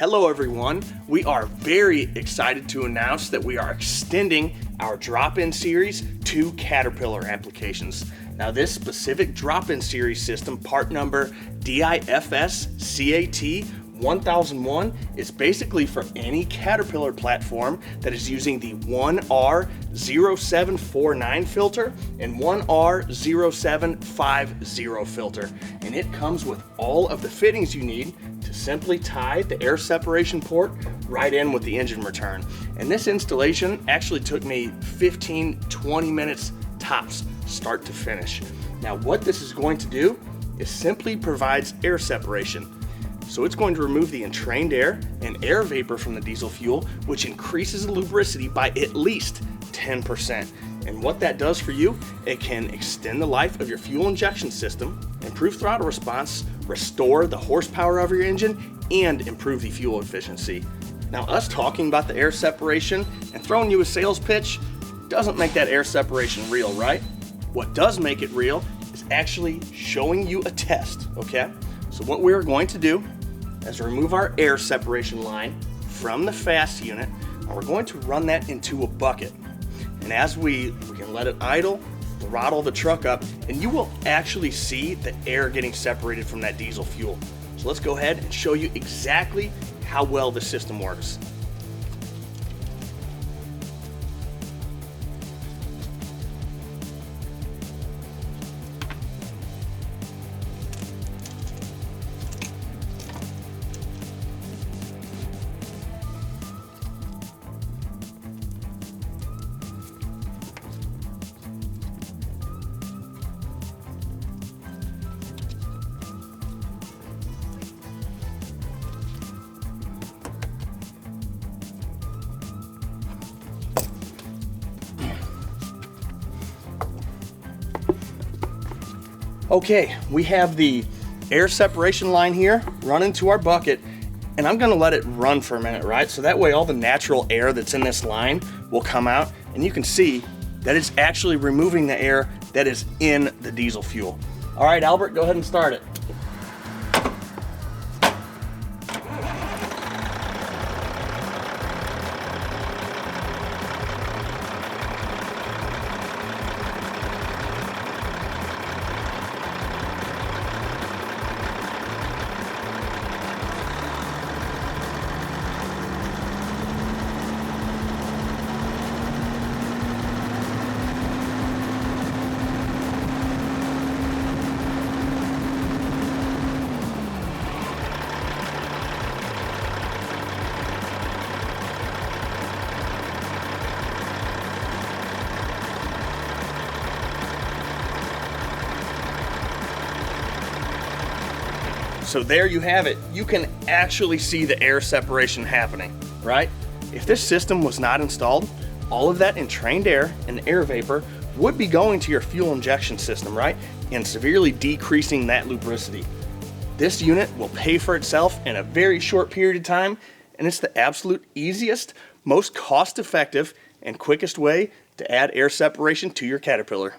Hello everyone, we are very excited to announce that we are extending our drop-in series to Caterpillar applications. Now this specific drop-in series system, part number DIFS CAT 1001, is basically for any Caterpillar platform that is using the 1R0749 filter and 1R0750 filter. And it comes with all of the fittings you need to simply tie the air separation port right in with the engine return. And this installation actually took me 15-20 minutes tops, start to finish. Now what this is going to do is simply provides air separation. So it's going to remove the entrained air and air vapor from the diesel fuel, which increases the lubricity by at least 10%. And what that does for you, it can extend the life of your fuel injection system, improve throttle response, restore the horsepower of your engine, and improve the fuel efficiency. Now, us talking about the air separation and throwing you a sales pitch doesn't make that air separation real, right? What does make it real is actually showing you a test, okay? So what we're going to do is remove our air separation line from the FASS unit, and we're going to run that into a bucket. And as we can let it idle, throttle the truck up, and you will actually see the air getting separated from that diesel fuel. So let's go ahead and show you exactly how well the system works. Okay, we have the air separation line here running to our bucket, and I'm gonna let it run for a minute, right? So that way all the natural air that's in this line will come out, and you can see that it's actually removing the air that is in the diesel fuel. All right, Albert, go ahead and start it. So there you have it. You can actually see the air separation happening, right? If this system was not installed, all of that entrained air and air vapor would be going to your fuel injection system, right? And severely decreasing that lubricity. This unit will pay for itself in a very short period of time, and it's the absolute easiest, most cost-effective, and quickest way to add air separation to your Caterpillar.